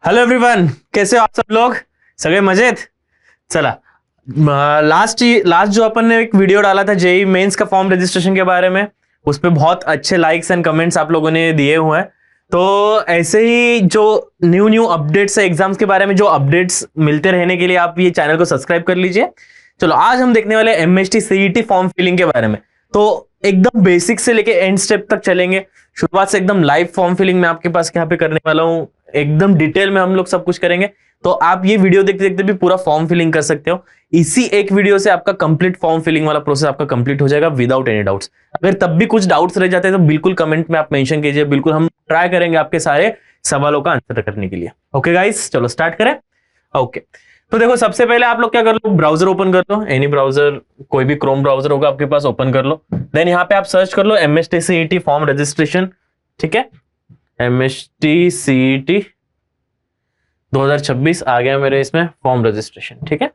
Hello everyone, कैसे हो आप सब लोग? सगळे मजेत? चला, लास्ट जो अपन ने एक वीडियो डाला था जेई मेंस का फॉर्म रजिस्ट्रेशन के बारे में, उस पर बहुत अच्छे लाइक्स एंड कमेंट्स आप लोगों ने दिए हुए हैं। तो ऐसे ही जो न्यू न्यू अपडेट्स है एग्जाम्स के बारे में, जो अपडेट्स मिलते रहने के लिए आप ये चैनल को सब्सक्राइब कर लीजिए। चलो, आज हम देखने वाले एमएसटी सीईटी फॉर्म फिलिंग के बारे में। तो एकदम बेसिक से लेके एंड स्टेप तक चलेंगे। शुरुआत से एकदम लाइव फॉर्म फिलिंग में आपके पास यहाँ पे करने वाला हूँ, एकदम डिटेल में हम लोग सब कुछ करेंगे। तो आप ये वीडियो देखते देखते भी पूरा फॉर्म फिलिंग कर सकते हो। इसी एक वीडियो से आपका कंप्लीट फॉर्म फिलिंग वाला प्रोसेस आपका कंप्लीट हो जाएगा विदाउट एनी डाउट्स। अगर तब भी कुछ डाउट्स रह जाते हैं तो बिल्कुल कमेंट में आप मेंशन कीजिए, बिल्कुल हम ट्राई करेंगे आपके सारे सवालों का आंसर करने के लिए। ओके गाइस, चलो स्टार्ट करें। ओके, तो देखो, सबसे पहले आप लोग क्या कर लो, ब्राउजर ओपन कर लो, एनी ब्राउजर, कोई भी क्रोम ब्राउजर होगा आपके पास, ओपन कर लो। देन यहाँ पे आप सर्च कर लो एमएसटी सीईटी फॉर्म रजिस्ट्रेशन। ठीक है, एमएसटी सीईटी 2026 आ गया मेरे इसमें फॉर्म रजिस्ट्रेशन। ठीक है,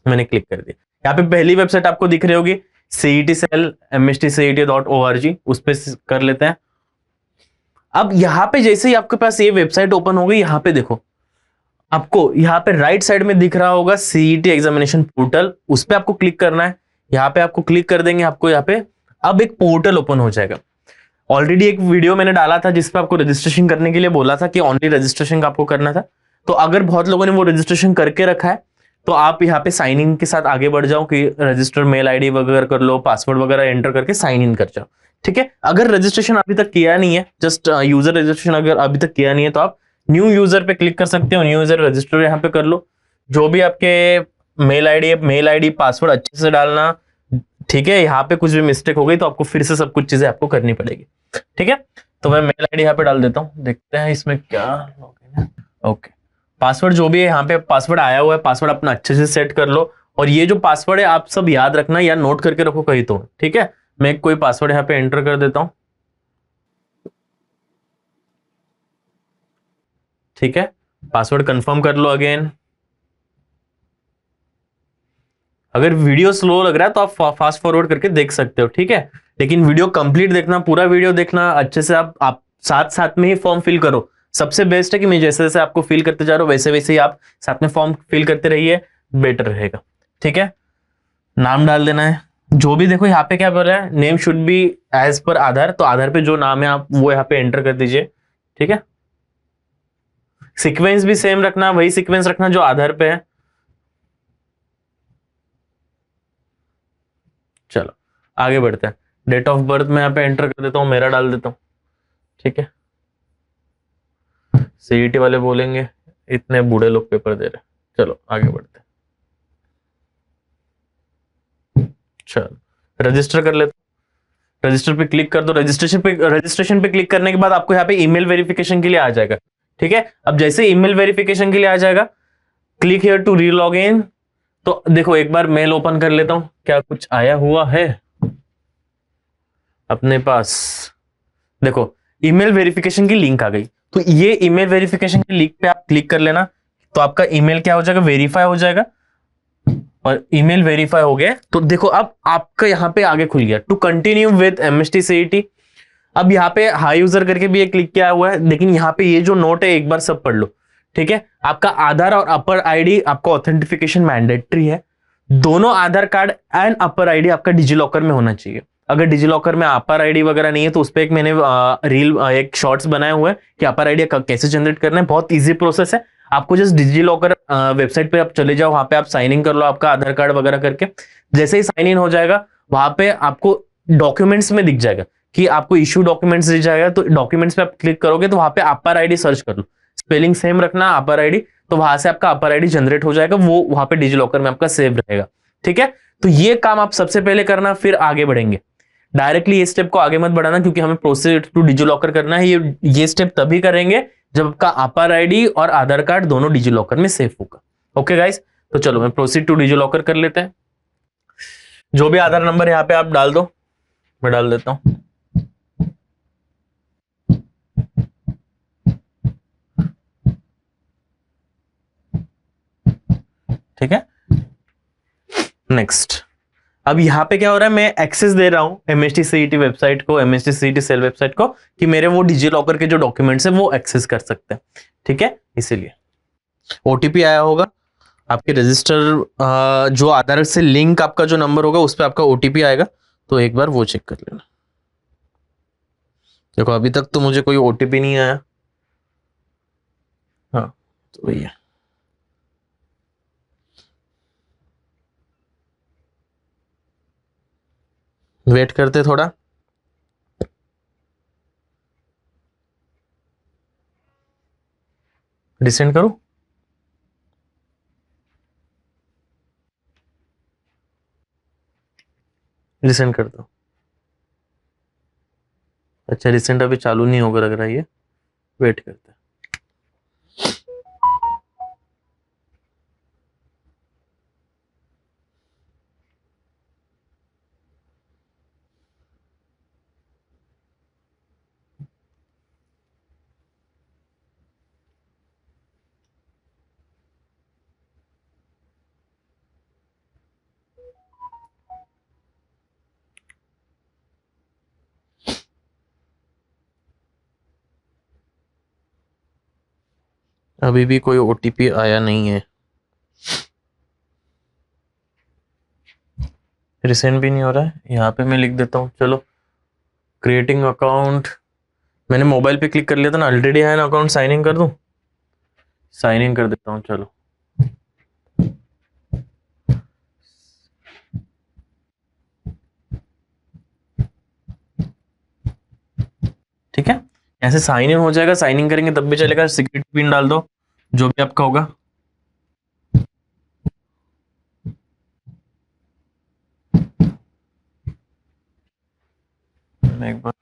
मैंने क्लिक कर दिया। यहाँ पे पहली वेबसाइट आपको दिख रही होगी सीईटी सेल mstcet.org, उस पर कर लेते हैं। अब यहाँ पे जैसे ही आपके पास ये वेबसाइट ओपन हो गई, यहाँ पे देखो, आपको यहाँ पे राइट साइड में दिख रहा होगा सीईटी एग्जामिनेशन पोर्टल, उस पर आपको क्लिक करना है। यहाँ पे आपको क्लिक कर देंगे, आपको यहाँ पे अब एक पोर्टल ओपन हो जाएगा। ऑलरेडी एक वीडियो मैंने डाला था जिसपे आपको रजिस्ट्रेशन करने के लिए बोला था कि ओनली रजिस्ट्रेशन आपको करना था। तो अगर बहुत लोगों ने वो रजिस्ट्रेशन करके रखा है तो आप यहाँ पे साइन इन के साथ आगे बढ़ जाओ कि रजिस्टर मेल आईडी वगैरह कर लो, पासवर्ड वगैरह एंटर करके साइन इन कर जाओ। ठीक है, अगर रजिस्ट्रेशन अभी तक किया नहीं है, जस्ट यूजर रजिस्ट्रेशन अगर अभी तक किया नहीं है, तो आप न्यू यूजर पे क्लिक कर सकते हो। न्यू यूजर रजिस्टर यहाँ पे कर लो। जो भी आपके मेल आईडी पासवर्ड अच्छे से डालना। ठीक है, यहाँ पे कुछ भी मिस्टेक हो गई तो आपको फिर से सब कुछ चीजें आपको करनी पड़ेगी। ठीक है, तो मैं मेल आईडी यहाँ पे डाल देता हूँ, देखते हैं इसमें क्या लॉगिन है। ओके, पासवर्ड जो भी है यहाँ पे पासवर्ड आया हुआ है, पासवर्ड अपना अच्छे से सेट कर लो। और ये जो पासवर्ड है आप सब याद रखना या नोट करके रखो कहीं तो। ठीक है, मैं कोई पासवर्ड यहाँ पे एंटर कर देता हूँ। ठीक है, पासवर्ड कंफर्म कर लो अगेन। अगर वीडियो स्लो लग रहा है तो आप फास्ट फॉरवर्ड करके देख सकते हो। ठीक है, लेकिन वीडियो कंप्लीट देखना, पूरा वीडियो देखना अच्छे से। आप साथ साथ में ही फॉर्म फिल करो। सबसे बेस्ट है कि मैं जैसे जैसे आपको फिल करते जा रहा हूं वैसे वैसे ही आप साथ में फॉर्म फिल करते रहिए, बेटर रहेगा। ठीक है, नाम डाल देना है जो भी। देखो यहाँ पे क्या बोल रहा है, name should be as per आधार, तो आधार पे जो नाम है आप वो यहाँ पे एंटर कर दीजिए। ठीक है, सीक्वेंस भी सेम रखना, वही सीक्वेंस रखना जो आधार पे है। चलो आगे बढ़ते हैं। डेट ऑफ बर्थ में यहाँ पे एंटर कर देता हूँ, मेरा डाल देता हूँ। ठीक है, सीईटी वाले बोलेंगे इतने बूढ़े लोग पेपर दे रहे। चलो आगे बढ़ते हैं। चलो रजिस्टर कर लेते, रजिस्टर पे क्लिक कर दो। रजिस्ट्रेशन पे क्लिक करने के बाद आपको यहाँ पे ईमेल वेरिफिकेशन के लिए आ जाएगा। ठीक है, अब जैसे ईमेल वेरिफिकेशन के लिए आ जाएगा, क्लिक हियर टू रीलॉग इन। तो देखो एक बार मेल ओपन कर लेता हूं, क्या कुछ आया हुआ है अपने पास। देखो ईमेल वेरिफिकेशन की लिंक आ गई। तो ये ईमेल वेरिफिकेशन की लिंक पे आप क्लिक कर लेना, तो आपका ईमेल क्या हो जाएगा, वेरीफाई हो जाएगा। और ईमेल वेरीफाई हो गया तो देखो अब आपका यहाँ पे आगे खुल गया, to continue with MST CET. अब यहाँ पे हाई यूजर करके भी एक क्लिक किया हुआ है, लेकिन यहाँ पे ये जो नोट है एक बार सब पढ़ लो। ठीक है, आपका आधार और अपर आईडी आपका ऑथेंटिफिकेशन मैंडेटरी है। दोनों आधार कार्ड एंड अपर आईडी आपका डिजिलॉकर में होना चाहिए। अगर डिजिलॉकर में अपर आईडी वगैरह नहीं है तो उस पर एक मैंने एक शॉर्ट्स बनाए हुए हैं कि अपर आईडी कैसे जनरेट करना है। बहुत इजी प्रोसेस है। आपको जस्ट डिजिलॉकर वेबसाइट पे आप चले जाओ, वहां पे आप साइन इन कर लो आपका आधार कार्ड वगैरह करके। जैसे ही साइन इन हो जाएगा वहां पे आपको डॉक्यूमेंट्स में दिख जाएगा कि आपको इश्यू डॉक्यूमेंट्स दिख जाएगा। तो डॉक्यूमेंट्स पे आप क्लिक करोगे तो वहां पे अपर आईडी सर्च कर लो, स्पेलिंग सेम रखना अपर आईडी, तो वहां से आपका अपर आईडी जनरेट हो जाएगा, वो वहां पे डिजिलॉकर में आपका सेव रहेगा। ठीक है, तो ये काम आप सबसे पहले करना, फिर आगे बढ़ेंगे। डायरेक्टली ये स्टेप को आगे मत बढ़ाना क्योंकि हमें प्रोसीड टू डिजिलॉकर करना है। ये स्टेप तभी करेंगे जब आपका अपर आईडी और आधार कार्ड दोनों डिजिलॉकर में सेव होगा। ओके गाइस, तो चलो मैं प्रोसीड टू डिजिलॉकर कर लेते हैं। जो भी आधार नंबर यहाँ पे आप डाल दो, मैं डाल देता हूं। ठीक है, नेक्स्ट अब यहाँ पे क्या हो रहा है, मैं एक्सेस दे रहा हूँ एमएसटी सीईटी वेबसाइट को, एमएसटी सीईटी सेल वेबसाइट को, कि मेरे वो डिजी लॉकर के जो डॉक्यूमेंट्स है वो एक्सेस कर सकते हैं, ठीक है। इसीलिए ओटीपी आया होगा आपके रजिस्टर, जो आधार से लिंक आपका जो नंबर होगा उस पर आपका ओटीपी आएगा, तो एक बार वो चेक कर लेना। देखो अभी तक तो मुझे कोई ओटीपी नहीं आया। हाँ तो भैया वेट करते थोड़ा। रिसेंड करूं? रिसेंड कर दो। अच्छा रिसेंट अभी चालू नहीं होगा लग रहा है ये, वेट करते हैं। अभी भी कोई ओटीपी आया नहीं है, रिसेंट भी नहीं हो रहा है। यहाँ पे मैं लिख देता हूँ, चलो क्रिएटिंग अकाउंट, मैंने मोबाइल पे क्लिक कर लिया था ना, ऑलरेडी है ना अकाउंट, साइन इन कर दूं? साइन इन कर देता हूँ, चलो। ठीक है, ऐसे साइन इन हो जाएगा, साइन इन करेंगे तब भी चलेगा, सिक्योरिटी पिन डाल दो जो भी आपका होगा। मैं एक बार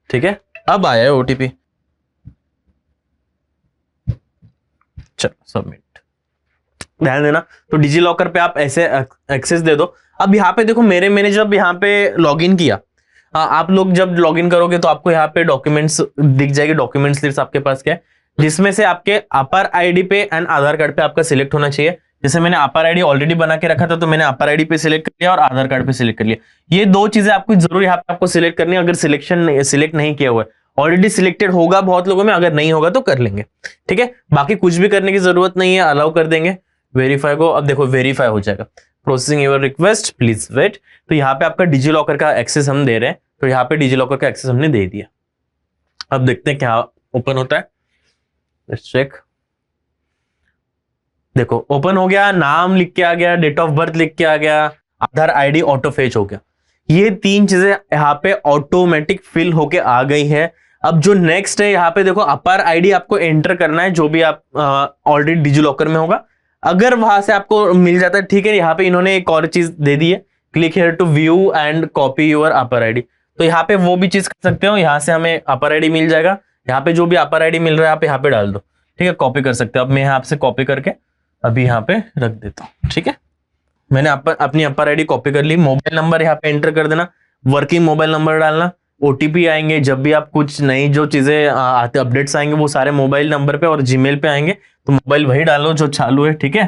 ठीक है, अब आया है ओटीपी, चलो सबमिट। ध्यान देना, तो डिजी लॉकर पे आप ऐसे एक्सेस दे दो। अब यहाँ पे देखो मैंने जब यहाँ पे लॉगिन किया, आप लोग जब लॉगिन करोगे तो आपको यहाँ पे डॉक्यूमेंट्स दिख जाएगी, डॉक्यूमेंट्स लिस्ट आपके पास क्या है, जिसमें से आपके अपर आईडी पे एंड आधार कार्ड पे आपका सिलेक्ट होना चाहिए। जैसे मैंने अपर आईडी ऑलरेडी बना के रखा था, तो मैंने अपर आईडी पे सिलेक्ट कर लिया और आधार कार्ड पे सिलेक्ट कर लिया। ये दो चीजें आपको जरूर यहाँ पे आपको सिलेक्ट करनी है, अगर सिलेक्ट नहीं किया हुआ है। ऑलरेडी सिलेक्टेड होगा बहुत लोगों में, अगर नहीं होगा तो कर लेंगे, ठीक है। बाकी कुछ भी करने की जरूरत नहीं है, अलाउ कर देंगे वेरीफाई को। अब देखो वेरीफाई हो जाएगा, processing your request please wait. तो यहाँ पे आपका डिजी लॉकर का एक्सेस हम दे रहे हैं, तो यहाँ पे डिजी लॉकर का एक्सेस हमने दे दिया। अब देखते हैं क्या ओपन होता है, लेट्स चेक। देखो ओपन हो गया, नाम लिख के आ गया, डेट ऑफ बर्थ लिख के आ गया, आधार आईडी ऑटो फेच हो गया। ये तीन चीजें यहाँ पे ऑटोमेटिक फिल होके आ गई है। अब जो नेक्स्ट है, यहाँ पे देखो अपर आईडी आपको एंटर करना है, जो भी आप ऑलरेडी डिजी लॉकर में होगा। अगर वहां से आपको मिल जाता है, ठीक है। यहाँ पे इन्होंने एक और चीज दे दी है, click here to view and copy your APAAR ID. तो यहाँ पे वो भी चीज कर सकते हो, यहाँ से हमें अपर आईडी मिल जाएगा। यहाँ पे जो भी अपर आईडी मिल रहा है आप यहाँ पे डाल दो, ठीक है, कॉपी कर सकते हो। अब मैं यहाँ से कॉपी करके अभी यहाँ पे रख देता हूँ, ठीक है। मैंने अपनी अपर आईडी कॉपी कर ली। मोबाइल नंबर यहाँ पे एंटर कर देना, वर्किंग मोबाइल नंबर डालना। ओटीपी आएंगे जब भी आप कुछ नई जो चीजें आते अपडेट्स आएंगे, वो सारे मोबाइल नंबर पे और जीमेल पे आएंगे, तो मोबाइल वही डालो जो चालू है, ठीक है।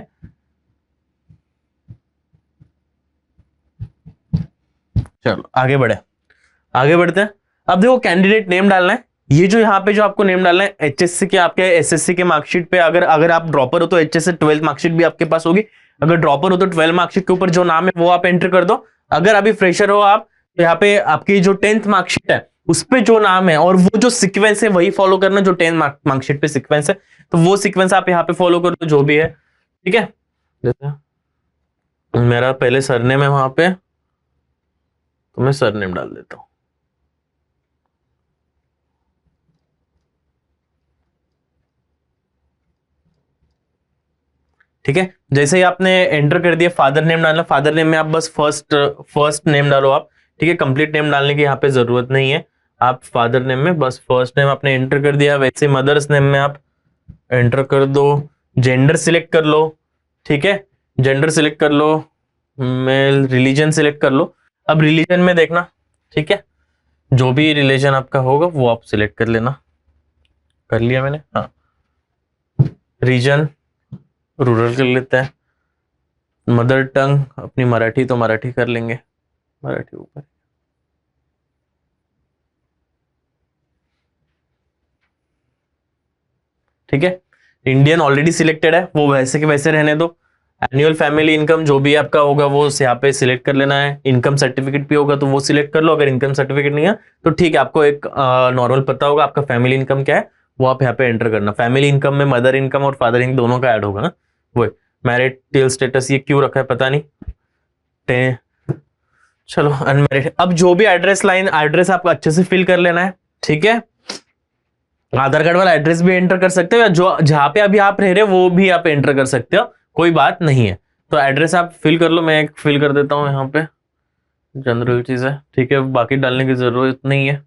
चलो आगे बढ़ते हैं। अब देखो कैंडिडेट नेम डालना है। ये जो यहाँ पे जो आपको नेम डालना है, एचएससी के आपके एसएससी के मार्कशीट पे, अगर आप ड्रॉपर हो तो एचएससी 12th मार्कशीट भी आपके पास होगी। अगर ड्रॉपर हो तो 12 मार्कशीट के ऊपर जो नाम है वो आप एंटर कर दो। अगर अभी फ्रेशर हो आप, तो यहाँ पे आपकी जो 10th मार्कशीट है उस पे जो नाम है और वो जो सीक्वेंस है वही फॉलो करना, जो 10th मार्कशीट पे सीक्वेंस है, तो वो सीक्वेंस आप यहाँ पे फॉलो कर दो जो भी है, ठीक है। जैसे मेरा पहले सरनेम है वहां पे, तो मैं सरनेम डाल देता हूँ। ठीक है, जैसे ही आपने एंटर कर दिया, फादर नेम डालना। फादर नेम में आप बस फर्स्ट नेम डालो आप, ठीक है। कंप्लीट नेम डालने की यहाँ पे जरूरत नहीं है। आप फादर नेम में बस फर्स्ट नेम आपने एंटर कर दिया। वैसे मदर्स नेम में आप एंटर कर दो। जेंडर सिलेक्ट कर लो, ठीक है, जेंडर सिलेक्ट कर लो, मेल। रिलीजन सिलेक्ट कर लो। अब रिलीजन में देखना, ठीक है, जो भी रिलीजन आपका होगा वो आप सिलेक्ट कर लेना। कर लिया मैंने, हाँ। रीजन रूरल कर लेते हैं, मदर टंग अपनी मराठी तो मराठी कर लेंगे, मराठी ऊपर। ठीक है, इंडियन ऑलरेडी सिलेक्टेड है, वो वैसे के वैसे रहने दो। एनुअल फैमिली इनकम जो भी आपका होगा वो यहाँ पे सिलेक्ट कर लेना है। इनकम सर्टिफिकेट भी होगा तो वो सिलेक्ट कर लो, अगर इनकम सर्टिफिकेट नहीं है तो ठीक है, आपको एक नॉर्मल पता होगा आपका फैमिली इनकम क्या है, वो आप यहाँ पे एंटर करना। फैमिली इनकम में मदर इनकम और फादर इनकम दोनों का ऐड होगा ना, वो मैरिटल स्टेटस ये क्यों रखा है पता नहीं, चलो अनमैरिड। अब जो भी एड्रेस लाइन एड्रेस आपको अच्छे से फिल कर लेना है, ठीक है। आधार कार्ड वाला एड्रेस भी एंटर कर सकते हो, या जो जहां पे अभी आप रह रहे हो वो भी आप एंटर कर सकते हो, कोई बात नहीं है। तो एड्रेस आप फिल कर लो, मैं एक फिल कर देता हूँ यहाँ पे, जनरल चीज है, ठीक है, बाकी डालने की जरूरत नहीं है।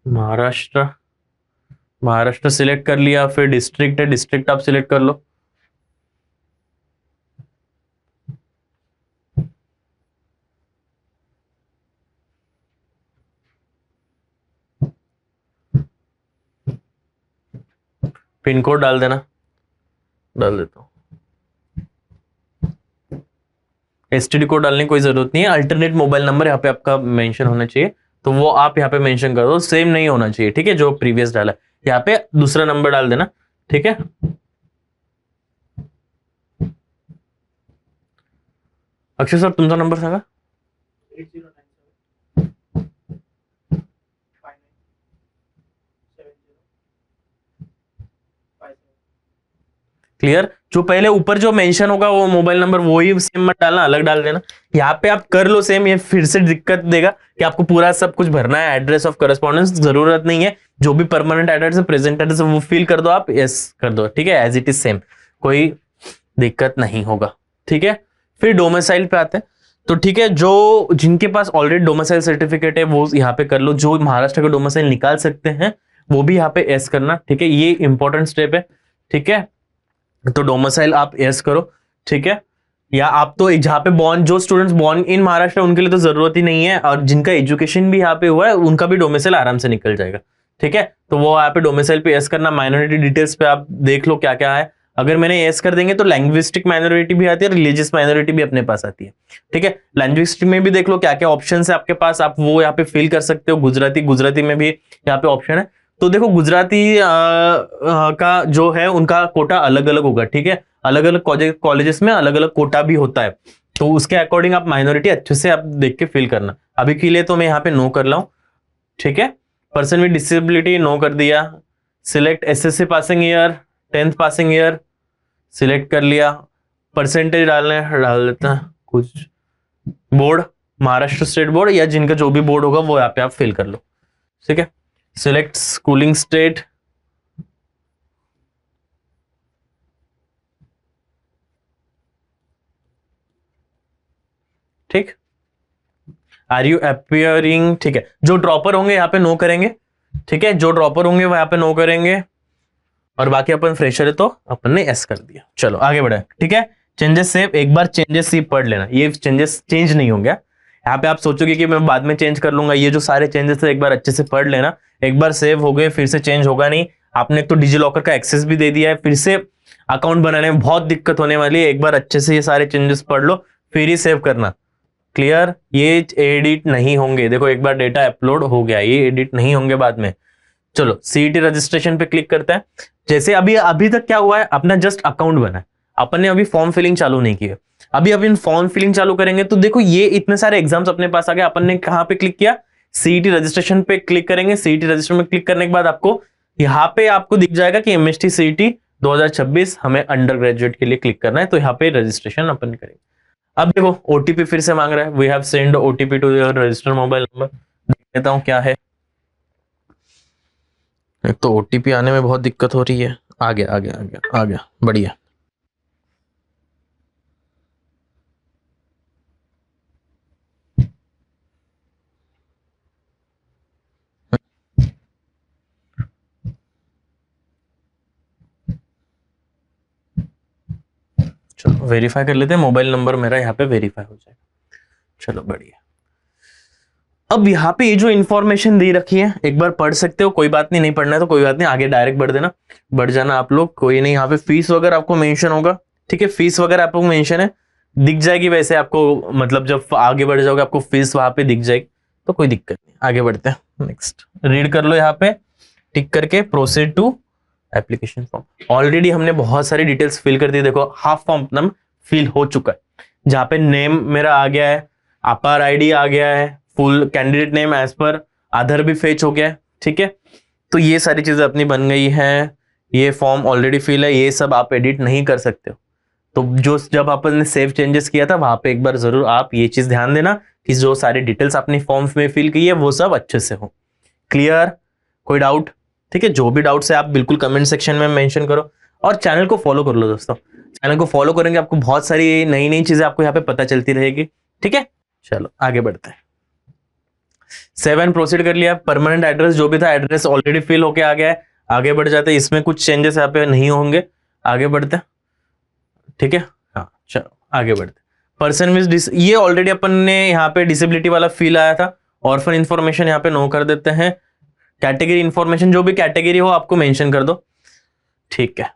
महाराष्ट्र, महाराष्ट्र सिलेक्ट कर लिया, फिर डिस्ट्रिक्ट है, डिस्ट्रिक्ट आप सिलेक्ट कर लो। पिन कोड डाल देना, डाल देता हूँ। एसटीडी कोड डालने की कोई जरूरत नहीं है, अल्टरनेट मोबाइल नंबर यहाँ पे आपका मेंशन होना चाहिए, तो वो आप यहाँ पे मेंशन कर दो, सेम नहीं होना चाहिए, ठीक है, जो प्रीवियस डाला है यहाँ पे दूसरा नंबर डाल देना, ठीक है। अक्षय सर तुमचा नंबर सांगा। 8097 क्लियर, जो पहले ऊपर जो मेंशन होगा वो मोबाइल नंबर वही सेम मत डालना, अलग डाल देना। यहाँ पे आप कर लो सेम, ये फिर से दिक्कत देगा कि आपको पूरा सब कुछ भरना है, एड्रेस ऑफ करस्पॉन्डेंस जरूरत नहीं है, जो भी परमानेंट एड्रेस है प्रेजेंट एड्रेस वो फिल कर दो, आप यस कर दो, ठीक है, एज इट इज सेम, कोई दिक्कत नहीं होगा, ठीक है। फिर डोमिसाइल पे आते हैं, तो ठीक है, जो जिनके पास ऑलरेडी डोमिसाइल सर्टिफिकेट है वो यहाँ पे कर लो, जो महाराष्ट्र का डोमिसाइल निकाल सकते हैं वो भी यहाँ पे एस करना, ठीक है, ये इंपॉर्टेंट स्टेप है, ठीक है। तो डोमिसाइल आप यस करो, ठीक है। या आप तो जहां पे बॉर्न, जो स्टूडेंट्स बॉर्न इन महाराष्ट्र उनके लिए तो जरूरत ही नहीं है, और जिनका एजुकेशन भी यहाँ पे हुआ है उनका भी डोमिसाइल आराम से निकल जाएगा, ठीक है। तो वो यहाँ पे डोमिसाइल पे यस करना। माइनॉरिटी डिटेल्स पे आप देख लो क्या क्या है, अगर मैंने यस कर देंगे तो लैंग्विस्टिक माइनॉरिटी भी आती है, रिलीजियस माइनॉरिटी भी अपने पास आती है, ठीक है। लैंग्विस्टिक में भी देख लो क्या क्या ऑप्शन है आपके पास, आप वो यहाँ पे फिल कर सकते हो। गुजराती, गुजराती में भी यहाँ पे ऑप्शन है, तो देखो गुजराती का जो है उनका कोटा अलग अलग होगा, ठीक है, अलग अलग कॉलेजेस में अलग अलग कोटा भी होता है, तो उसके अकॉर्डिंग आप माइनॉरिटी अच्छे से आप देख के फिल करना। अभी के लिए तो मैं यहाँ पे नो कर रहा हूं, ठीक है। पर्सन विद डिसेबिलिटी नो कर दिया। Select SSC passing year, 10th passing year select कर लिया। परसेंटेज डाल देता है कुछ, बोर्ड महाराष्ट्र स्टेट बोर्ड या जिनका जो भी बोर्ड होगा वो यहाँ पे आप फिल कर लो, ठीक है। सिलेक्ट स्कूलिंग स्टेट, ठीक। आर यू अपियरिंग, ठीक है, जो ड्रॉपर होंगे यहाँ पे नो करेंगे, ठीक है, जो ड्रॉपर होंगे वो यहाँ पे नो करेंगे, और बाकी अपन फ्रेशर है तो अपन ने एस कर दिया। चलो आगे बढ़े, ठीक है। चेंजेस सेव, एक बार चेंजेस सेव पढ़ लेना, ये चेंजेस चेंज नहीं होंगे। यहाँ पे आप सोचोगे कि मैं बाद में चेंज कर लूंगा, ये जो सारे चेंजेस है एक बार अच्छे से पढ़ लेना, एक बार सेव हो गए फिर से चेंज होगा नहीं। आपने तो डिजी लॉकर का एक्सेस भी दे दिया है, फिर से अकाउंट बनाने में बहुत दिक्कत होने वाली है, एक बार अच्छे से ये सारे चेंजेस पढ़ लो फिर ही सेव करना, क्लियर। ये एडिट नहीं होंगे, देखो एक बार डेटा अपलोड हो गया, ये एडिट नहीं होंगे बाद में। चलो सीईटी रजिस्ट्रेशन पे क्लिक करते हैं। जैसे अभी अभी तक क्या हुआ है, अपना जस्ट अकाउंट बना है, अपन ने अभी फॉर्म फिलिंग चालू नहीं की है। अभी अपन फॉर्म फिलिंग चालू करेंगे तो देखो ये इतने सारे एग्जाम्स अपने पास आ गए। अपन ने कहां पे क्लिक किया, सीईटी रजिस्ट्रेशन पे क्लिक करेंगे। सीईटी रजिस्ट्रेशन में क्लिक करने के बाद आपको यहाँ पे आपको दिख जाएगा कि एमएसटी सीईटी 2026 हमें अंडर ग्रेजुएट के लिए क्लिक करना है, तो यहाँ पे रजिस्ट्रेशन अपन करेंगे। अब देखो ओटीपी फिर से मांग रहा है, we have send OTP to your registered mobile number, देख लेता हूं क्या है। एक तो ओटीपी आने में बहुत दिक्कत हो रही है। आ गया आ गया आ गया आ गया, बढ़िया। चलो वेरीफाई कर लेते हैं, मोबाइल नंबर मेरा यहाँ पे वेरीफाई हो जाएगा। चलो बढ़िया। अब यहाँ पे ये जो इन्फॉर्मेशन दे रखी है एक बार पढ़ सकते हो, कोई बात नहीं, नहीं पढ़ना है तो कोई बात नहीं, आगे डायरेक्ट बढ़ देना, बढ़ जाना आप लोग, कोई नहीं। यहाँ पे फीस वगैरह आपको मेंशन होगा, ठीक है, फीस वगैरह आपको मेंशन है, दिख जाएगी वैसे आपको, मतलब जब आगे बढ़ जाओगे आपको फीस वहां पे दिख जाएगी, तो कोई दिक्कत नहीं। आगे बढ़ते हैं, नेक्स्ट रीड कर लो, यहाँ पे टिक करके proceed to application form. Already हमने बहुत सारी डिटेल्स फिल कर दी, देखो हाफ फॉर्म अपना फिल हो चुका है, जहाँ पे नेम मेरा आ गया है, अपार आईडी आ गया है, full candidate name as per आधार भी फेच हो गया है, ठीक है। तो ये सारी चीजें अपनी बन गई हैं, ये फॉर्म ऑलरेडी फिल है, ये सब आप एडिट नहीं कर सकते हो। तो जो जब अपन ने सेव चेंजेस किया था वहां पे एक बार जरूर आप ये चीज ध्यान देना कि जो सारी डिटेल्स अपनी फॉर्म्स में फिल की है वो सब अच्छे से हो। क्लियर? कोई डाउट? ठीक है, जो भी डाउट्स है आप बिल्कुल कमेंट सेक्शन में मेंशन करो, और चैनल को फॉलो कर लो दोस्तों, चैनल को फॉलो करेंगे आपको बहुत सारी नई नई चीजें आपको यहाँ पे पता चलती रहेगी, ठीक है। चलो आगे बढ़ते हैं। 7 प्रोसीड कर लिया, परमानेंट एड्रेस जो भी था एड्रेस ऑलरेडी फिल होके आ गया है, आगे बढ़ जाते हैं, इसमें कुछ चेंजेस यहाँ पे नहीं होंगे, आगे बढ़ते हैं, ठीक है। हाँ चलो आगे बढ़ते। पर्सन विद ये ऑलरेडी अपन ने यहाँ पे डिसेबिलिटी वाला फील आया था, ऑर्फन इन्फॉर्मेशन यहाँ पे नो कर देते हैं, कैटेगरी इन्फॉर्मेशन जो भी कैटेगरी हो आपको मेंशन कर दो, ठीक है।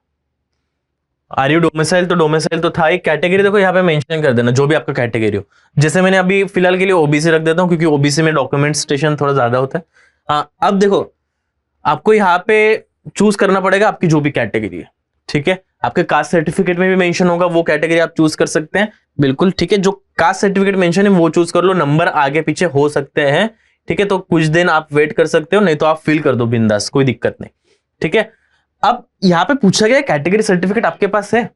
आर यू डोमिसाइल, तो डोमिसाइल तो था ही, कैटेगरी देखो यहाँ पे मेंशन कर देना जो भी आपका कैटेगरी हो, जैसे मैंने अभी फिलहाल के लिए ओबीसी रख देता हूँ क्योंकि ओबीसी में डॉक्यूमेंटेशन थोड़ा ज्यादा होता है। हाँ अब देखो आपको यहाँ पे चूज करना पड़ेगा आपकी जो भी कैटेगरी है, ठीक है। आपके कास्ट सर्टिफिकेट में भी मेंशन होगा वो कैटेगरी आप चूज कर सकते हैं, बिल्कुल ठीक है। जो कास्ट सर्टिफिकेट मेंशन है वो चूज कर लो, नंबर आगे पीछे हो सकते हैं, ठीक है। तो कुछ दिन आप वेट कर सकते हो, नहीं तो आप फिल कर दो बिंदास, कोई दिक्कत नहीं, ठीक है। अब यहाँ पे पूछा गया कैटेगरी सर्टिफिकेट आपके पास है,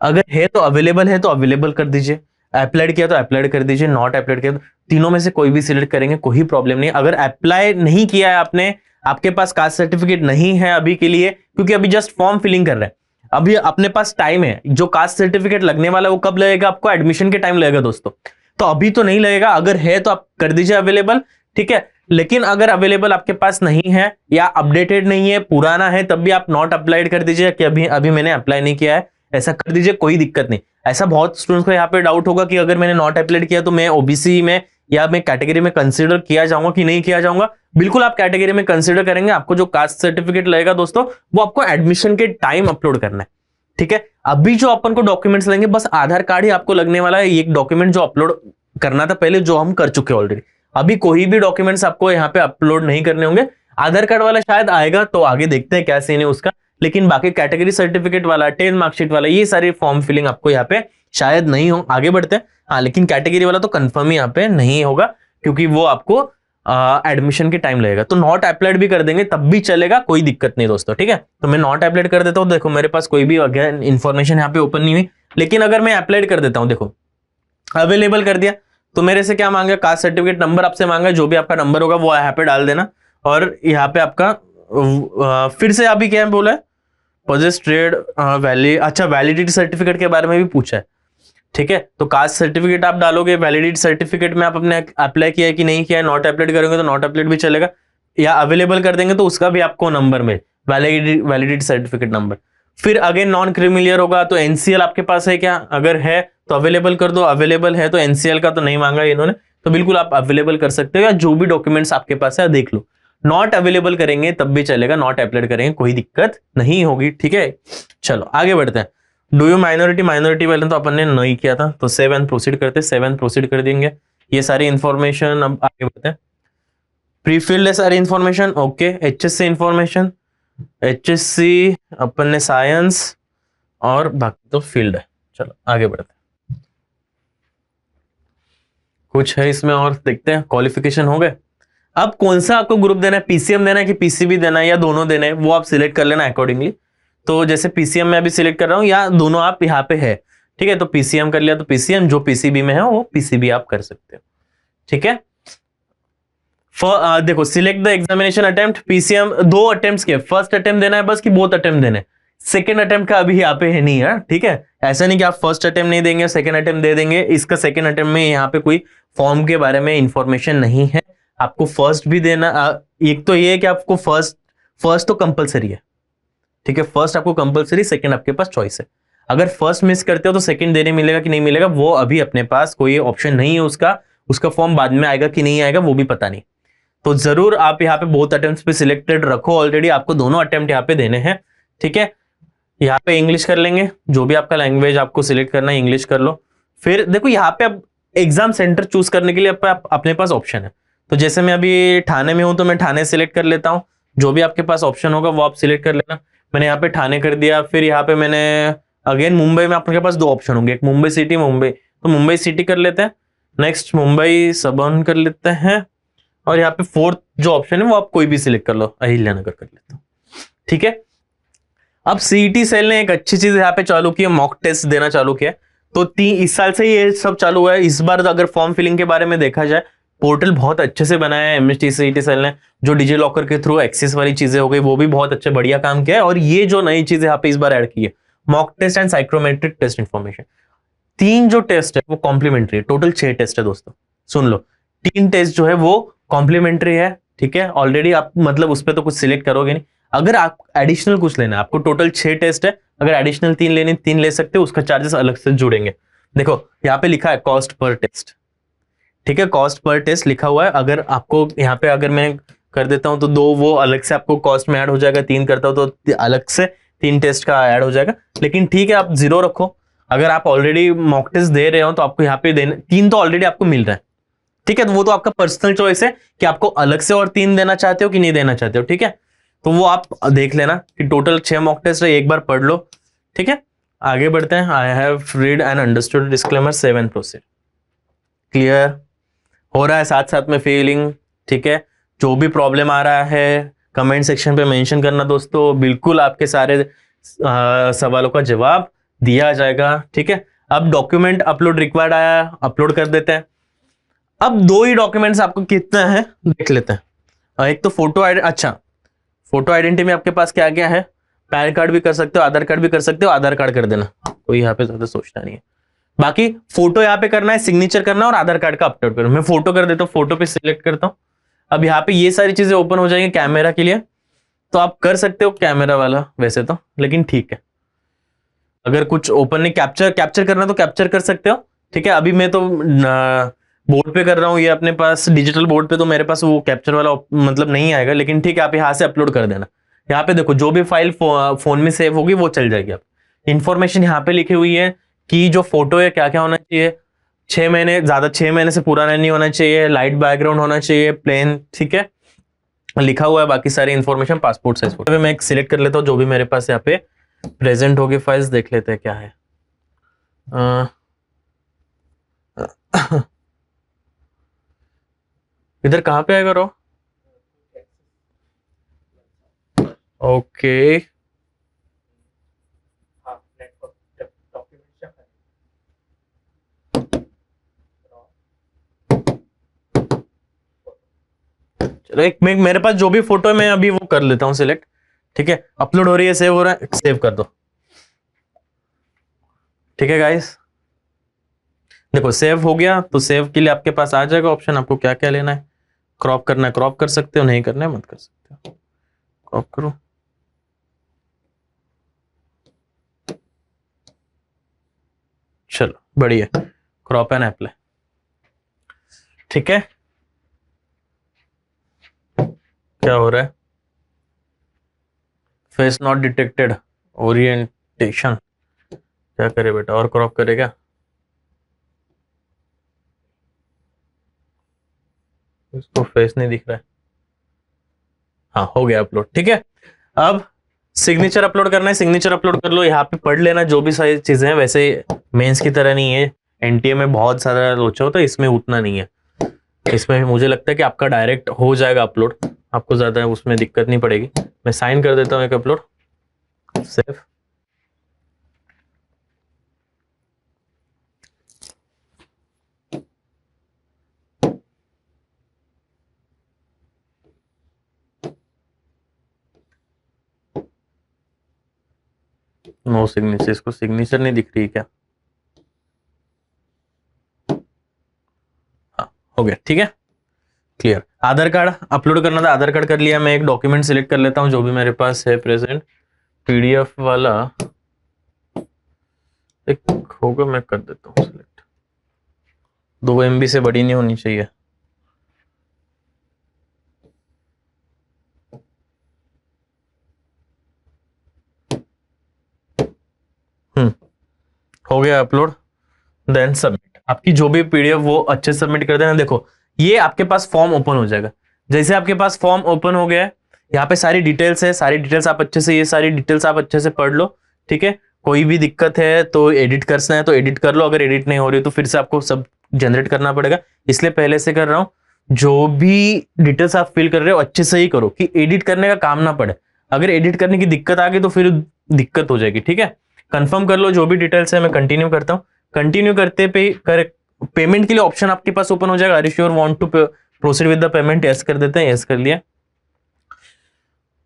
अगर है तो अवेलेबल है तो अवेलेबल कर दीजिए, अप्लाइड किया तो अप्लाइड कर दीजिए, नॉट अप्लाइड किया तो तीनों में से कोई भी सिलेक्ट करेंगे, कोई प्रॉब्लम नहीं। अगर अप्लाई नहीं किया है आपने, आपके पास कास्ट सर्टिफिकेट नहीं है अभी के लिए, क्योंकि अभी जस्ट फॉर्म फिलिंग कर रहे हैं, अभी अपने पास टाइम है। जो कास्ट सर्टिफिकेट लगने वाला है वो कब लगेगा? आपको एडमिशन के टाइम लगेगा दोस्तों, तो अभी तो नहीं लगेगा। अगर है तो आप कर दीजिए अवेलेबल, ठीक है। लेकिन अगर अवेलेबल आपके पास नहीं है या अपडेटेड नहीं है, पुराना है, तब भी आप नॉट अप्लाइड कर दीजिए कि अभी अभी मैंने अप्लाई नहीं किया है, ऐसा कर दीजिए, कोई दिक्कत नहीं। ऐसा बहुत स्टूडेंट्स को यहाँ पे डाउट होगा कि अगर मैंने नॉट अप्लाइड किया तो मैं ओबीसी में या मैं कैटेगरी में कंसीडर किया जाऊंगा कि नहीं किया जाऊंगा। बिल्कुल आप कैटेगरी में कंसीडर करेंगे, आपको जो कास्ट सर्टिफिकेट लगेगा दोस्तों वो आपको एडमिशन के टाइम अपलोड करना है, ठीक है। अभी जो अपन को डॉक्यूमेंट्स लेंगे बस आधार कार्ड ही आपको लगने वाला है, एक डॉक्यूमेंट जो अपलोड करना था पहले, जो हम कर चुके ऑलरेडी। अभी कोई भी डॉक्यूमेंट्स आपको यहाँ पे अपलोड नहीं करने होंगे, आधार कार्ड वाला शायद आएगा तो आगे देखते हैं क्या सीन है उसका, लेकिन बाकी कैटेगरी सर्टिफिकेट वाला, 10 मार्कशीट वाला, ये सारी फॉर्म फिलिंग आपको यहाँ पे शायद नहीं हो। आगे बढ़ते हैं, हाँ लेकिन कैटेगरी वाला तो कंफर्म ही यहाँ पे नहीं होगा क्योंकि वो आपको एडमिशन के टाइम लगेगा। तो नॉट अप्लाइड भी कर देंगे तब भी चलेगा, कोई दिक्कत नहीं दोस्तों, ठीक है। तो मैं नॉट अप्लाइड कर देता हूँ, देखो मेरे पास कोई भी अगेन इन्फॉर्मेशन यहाँ पे ओपन नहीं हुई, लेकिन अगर मैं अप्लाइड कर देता हूँ, देखो अवेलेबल कर दिया, तो मेरे से क्या मांगा? कास्ट सर्टिफिकेट नंबर आपसे मांगा, जो भी आपका नंबर होगा वो यहाँ पे डाल देना, और यहाँ पे आपका फिर से अभी क्या बोला है? पोजेस ट्रेड वैली, अच्छा वैलिडिटी सर्टिफिकेट के बारे में भी पूछा है, ठीक है। तो कास्ट सर्टिफिकेट आप डालोगे, वैलिडिटी सर्टिफिकेट में आप अपने अप्लाई किया है कि नहीं किया है, नॉट अप्लाइड करेंगे तो नॉट अप्लाइड भी चलेगा, या अवेलेबल कर देंगे तो उसका भी आपको नंबर में वैलिडिटी सर्टिफिकेट नंबर। फिर अगेन नॉन क्रिमिलियर होगा तो एनसीएल आपके पास है क्या? अगर है तो अवेलेबल कर दो, अवेलेबल है तो एनसीएल का तो नहीं मांगा इन्होंने, तो बिल्कुल आप अवेलेबल कर सकते हो, या जो भी डॉक्यूमेंट्स आपके पास है देख लो। नॉट अवेलेबल करेंगे तब भी चलेगा, नॉट अप्लाइड करेंगे कोई दिक्कत नहीं होगी, ठीक है। चलो आगे बढ़ते हैं। डू यू माइनॉरिटी, माइनॉरिटी वाले तो अपन ने नहीं किया था, तो 7 प्रोसीड करते, 7 प्रोसीड कर देंगे। ये सारी इंफॉर्मेशन अब आगे बढ़ते हैं। प्रीफिल्ड है सारी information, okay. HSC information, HSC अपन ने साइंस, और बाकी तो फील्ड है। चलो आगे बढ़ते हैं, कुछ है इसमें और देखते हैं। क्वालिफिकेशन हो गए। अब कौन सा आपको ग्रुप देना है, पीसीएम देना है कि पीसीबी देना है, या दोनों देना है, वो आप सिलेक्ट कर लेना अकॉर्डिंगली। तो जैसे पीसीएम में अभी सिलेक्ट कर रहा हूं, या दोनों आप यहाँ पे है, ठीक है। तो पीसीएम कर लिया तो पीसीएम, जो पीसीबी में है वो पीसीबी आप कर सकते हो, ठीक है। देखो select the examination attempt, PCM 2 attempt के, फर्स्ट अटेम्प्ट देना है बस कि बोथ अटेम्प्ट देने? सेकंड अटेम्प्ट का अभी यहाँ पे है नहीं यार, ठीक है। ऐसा नहीं कि आप फर्स्ट अटेम्प्ट नहीं देंगे सेकंड अटेम्प्ट दे देंगे, इसका सेकंड अटेम्प्ट में यहाँ पे कोई फॉर्म के बारे में इंफॉर्मेशन नहीं है, आपको फर्स्ट भी देना। एक तो ये है कि आपको फर्स्ट तो कंपलसरी है, ठीक है, फर्स्ट आपको कंपलसरी, सेकंड आपके पास चॉइस है। अगर फर्स्ट मिस करते हो तो सेकंड देने मिलेगा कि नहीं मिलेगा वो अभी अपने पास कोई ऑप्शन नहीं है उसका, उसका फॉर्म बाद में आएगा कि नहीं आएगा वो भी पता नहीं। तो जरूर आप यहाँ पे बोथ अटेम्प्ट्स पे सिलेक्टेड रखो, ऑलरेडी आपको दोनों अटेम्प्ट यहाँ पे देने हैं, ठीक है। यहाँ पे इंग्लिश कर लेंगे, जो भी आपका लैंग्वेज आपको सिलेक्ट करना है इंग्लिश कर लो। फिर देखो यहाँ पे अब एग्जाम सेंटर चूज करने के लिए अपने पास ऑप्शन है। तो जैसे मैं अभी ठाणे में हूं तो मैं ठाणे सिलेक्ट कर लेता हूँ, जो भी आपके पास ऑप्शन होगा वो आप सिलेक्ट कर लेना। मैंने यहाँ पे ठाणे कर दिया। फिर यहाँ पे मैंने अगेन मुंबई में आपके पास दो ऑप्शन होंगे, एक मुंबई सिटी, मुंबई, तो मुंबई सिटी कर लेते हैं। नेक्स्ट मुंबई सबर्बन कर लेते हैं। और यहाँ पे फोर्थ जो ऑप्शन है वो आप कोई भी सिलेक्ट कर लो, अहिल्यानगर कर लेता हूँ, ठीक है। अब सीईटी सेल ने एक अच्छी चीज यहाँ पे चालू की है, मॉक टेस्ट देना चालू किया है। तो इस साल से ये सब चालू हुआ है। इस बार अगर फॉर्म फिलिंग के बारे में देखा जाए, पोर्टल बहुत अच्छे से बनाया है एमएसटी सीईटी सेल ने। जो डिजी लॉकर के थ्रू एक्सेस वाली चीजें हो गई वो भी बहुत अच्छे बढ़िया काम किया है। और ये जो नई चीज यहाँ पे इस बार ऐड की है, mock test and psychometric test information, 3 जो टेस्ट है वो कॉम्प्लीमेंट्री है। टोटल 6 टेस्ट है दोस्तों, सुन लो। 3 टेस्ट जो है वो कॉम्प्लीमेंट्री है, ठीक है। ऑलरेडी आप मतलब उस पर तो कुछ सिलेक्ट करोगे नहीं। अगर आप एडिशनल कुछ लेना है, आपको टोटल 6 टेस्ट है, अगर एडिशनल 3 लेने 3 ले सकते हो, उसका चार्जेस अलग से जुड़ेंगे। देखो यहाँ पे लिखा है कॉस्ट पर टेस्ट, ठीक है, कॉस्ट पर टेस्ट लिखा हुआ है। अगर आपको यहाँ पे अगर मैं कर देता हूं तो 2 वो अलग से आपको कॉस्ट में ऐड हो जाएगा, 3 करता हूं तो अलग से 3 टेस्ट का ऐड हो जाएगा। लेकिन ठीक है, आप 0 रखो। अगर आप ऑलरेडी मॉक टेस्ट दे रहे हो तो आपको यहाँ पे देने 3 तो ऑलरेडी आपको मिल रहा है, ठीक है। तो वो तो आपका पर्सनल चॉइस है कि आपको अलग से और 3 देना चाहते हो कि नहीं देना चाहते हो, ठीक है। तो वो आप देख लेना कि टोटल 6 मॉक टेस्ट है, एक बार पढ़ लो, ठीक है। आगे बढ़ते हैं। I have read and understood disclaimer, save and proceed. Clear हो रहा है साथ साथ में फीलिंग, ठीक है। जो भी प्रॉब्लम आ रहा है कमेंट सेक्शन पे मेंशन करना दोस्तों, बिल्कुल आपके सारे सवालों का जवाब दिया जाएगा, ठीक है। अब डॉक्यूमेंट अपलोड रिक्वायर्ड आया, अपलोड कर देते हैं। अब 2 ही डॉक्यूमेंट्स आपको कितना है देख लेते हैं। एक तो फोटो अच्छा, फोटो आइडेंटिटी में आपके पास क्या क्या है, पैन कार्ड भी कर सकते हो, आधार कार्ड भी कर सकते हो। आधार कार्ड कर देना, कोई यहाँ पे ज्यादा सोचना नहीं है। बाकी फोटो यहाँ पे करना है, सिग्नेचर करना है और आधार कार्ड का अपलोड करना। मैं फोटो कर देता हूँ, फोटो पे सिलेक्ट करता हूँ। अब यहाँ पे ये सारी चीजें ओपन हो जाएंगी कैमरा के लिए, तो आप कर सकते हो कैमरा वाला वैसे तो, लेकिन ठीक है। अगर कुछ ओपन नहीं, कैप्चर करना तो कैप्चर कर सकते हो, ठीक है। अभी मैं तो बोर्ड पे कर रहा हूँ, ये अपने पास डिजिटल बोर्ड पे, तो मेरे पास वो कैप्चर वाला मतलब नहीं आएगा, लेकिन ठीक है, आप यहाँ से अपलोड कर देना। यहाँ पे देखो जो भी फाइल फोन में सेव होगी वो चल जाएगी। आप इंफॉर्मेशन यहाँ पे लिखी हुई है कि जो फोटो है क्या क्या होना चाहिए। 6 महीने, ज्यादा 6 महीने से पुराना नहीं होना चाहिए, लाइट बैकग्राउंड होना चाहिए, प्लेन, ठीक है, लिखा हुआ है। बाकी सारी इंफॉर्मेशन पासपोर्ट साइज फोटो। मैं एक सिलेक्ट कर लेता हूँ जो भी मेरे पास यहाँ पे प्रेजेंट होगी फाइल्स, देख लेते हैं क्या है। इधर कहाँ पे आएगा रो? ओके, चलो एक मेरे पास जो भी फोटो है मैं अभी वो कर लेता हूँ सिलेक्ट, ठीक है। अपलोड हो रही है, सेव हो रहा है, सेव कर दो, ठीक है गाइस। देखो सेव हो गया, तो सेव के लिए आपके पास आ जाएगा ऑप्शन, आपको क्या क्या लेना है। क्रॉप करना है क्रॉप कर सकते हो, नहीं करना है मत कर सकते हो। क्रॉप करो, चलो बढ़िया, क्रॉप एंड अप्लाई, ठीक है। क्या हो रहा है? फेस नॉट डिटेक्टेड, ओरिएंटेशन, क्या करे बेटा, और क्रॉप करेगा? इसको फेस नहीं दिख रहा है। हाँ हो गया अपलोड, ठीक है। अब सिग्नेचर अपलोड करना है, सिग्नेचर अपलोड कर लो। यहाँ पे पढ़ लेना जो भी सारी चीजें हैं, वैसे मेंस की तरह नहीं है। एनटीए में बहुत सारा लोचा होता है, इसमें उतना नहीं है। इसमें मुझे लगता है कि आपका डायरेक्ट हो जाएगा अपलोड, आपको ज्यादा उसमें दिक्कत नहीं पड़ेगी। मैं साइन कर देता हूँ एक अपलोड, सेव। नो सिग्नेचर, इसको सिग्नेचर नहीं दिख रही क्या? हाँ हो गया, ठीक है, क्लियर। आधार कार्ड अपलोड करना था, आधार कार्ड कर लिया। मैं एक डॉक्यूमेंट सिलेक्ट कर लेता हूँ जो भी मेरे पास है प्रेजेंट, पीडीएफ वाला एक होगा, मैं कर देता हूँ सिलेक्ट। 2 MB से बड़ी नहीं होनी चाहिए। हो गया अपलोड, देन सबमिट। आपकी जो भी पीडीएफ वो अच्छे से सबमिट कर देना। देखो ये आपके पास फॉर्म ओपन हो जाएगा। जैसे आपके पास फॉर्म ओपन हो गया है, यहाँ पे सारी डिटेल्स है, सारी डिटेल्स आप अच्छे से, ये सारी डिटेल्स आप अच्छे से पढ़ लो, ठीक है। कोई भी दिक्कत है तो एडिट करना है तो एडिट कर लो, अगर एडिट नहीं हो रही तो फिर से आपको सब जनरेट करना पड़ेगा, इसलिए पहले से कर रहा हूँ। जो भी डिटेल्स आप फिल कर रहे हो अच्छे से ही करो कि एडिट करने का काम ना पड़े। अगर एडिट करने की दिक्कत आ गई तो फिर दिक्कत हो जाएगी, ठीक है। कंफर्म कर लो जो भी डिटेल्स है। मैं कंटिन्यू करता हूँ। कंटिन्यू करते पे पेमेंट के लिए ऑप्शन आपके पास ओपन हो जाएगा। Are you sure want to proceed with the payment? Yes कर देते हैं, यस कर लिया।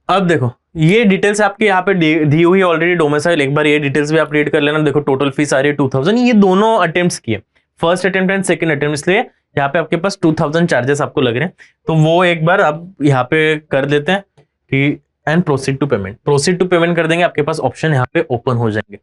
अब देखो ये डिटेल्स आपके यहाँ पे दी हुई है ऑलरेडी, डोमिसाइल। एक बार ये डिटेल्स भी आप रीड कर लेना। देखो टोटल फीस आ रही है 2000। ये दोनों अटेम्प्ट्स किए, first attempt and second attempt, इसलिए यहाँ पे आपके पास 2000 चार्जेस आपको लग रहे हैं। तो वो एक बार आप यहाँ पे कर देते हैं कि and proceed to payment. Proceed to payment कर देंगे, आपके पास ऑप्शन यहाँ पे ओपन हो जाएंगे,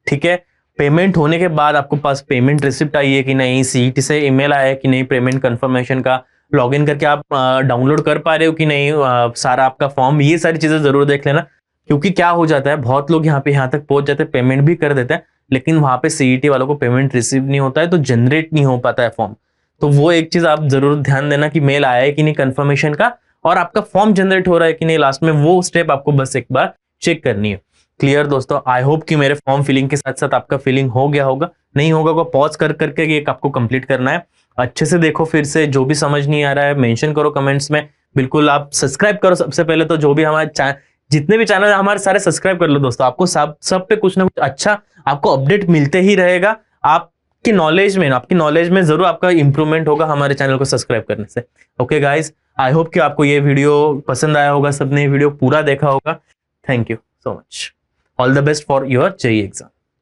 ठीक है। पेमेंट होने के बाद आपको पास पेमेंट रिसिप्ट आई है कि नहीं, सीईटी से ईमेल आया है कि नहीं, पेमेंट कंफर्मेशन का, लॉगिन करके आप डाउनलोड कर पा रहे हो कि नहीं सारा आपका फॉर्म, ये सारी चीजें जरूर देख लेना। क्योंकि क्या हो जाता है, बहुत लोग यहाँ तक पहुंच जाते हैं, पेमेंट भी कर देते हैं, लेकिन वहां पे सीईटी वालों को पेमेंट रिसीव नहीं होता है, तो जनरेट नहीं हो पाता है फॉर्म। तो वो एक चीज आप जरूर ध्यान देना कि मेल आया है कि नहीं कंफर्मेशन का, और आपका फॉर्म जनरेट हो रहा है कि नहीं, लास्ट में वो स्टेप आपको बस एक बार चेक करनी है। क्लियर दोस्तों? आई होप कि मेरे फॉर्म फिलिंग के साथ साथ आपका फिलिंग हो गया होगा। नहीं होगा तो पॉज कर करके ये आपको कंप्लीट करना है। अच्छे से देखो, फिर से जो भी समझ नहीं आ रहा है मेंशन करो कमेंट्स में। बिल्कुल आप सब्सक्राइब करो सबसे पहले तो, जो भी हमारे जितने भी चैनल है हमारे सारे सब्सक्राइब कर लो दोस्तों। आपको सब पे कुछ ना कुछ अच्छा आपको अपडेट मिलते ही रहेगा। आपकी नॉलेज में जरूर आपका इंप्रूवमेंट होगा हमारे चैनल को सब्सक्राइब करने से। ओके गाइज, आई होप कि आपको ये वीडियो पसंद आया होगा, सबने वीडियो पूरा देखा होगा। Thank you so much. All the best for your JEE exam.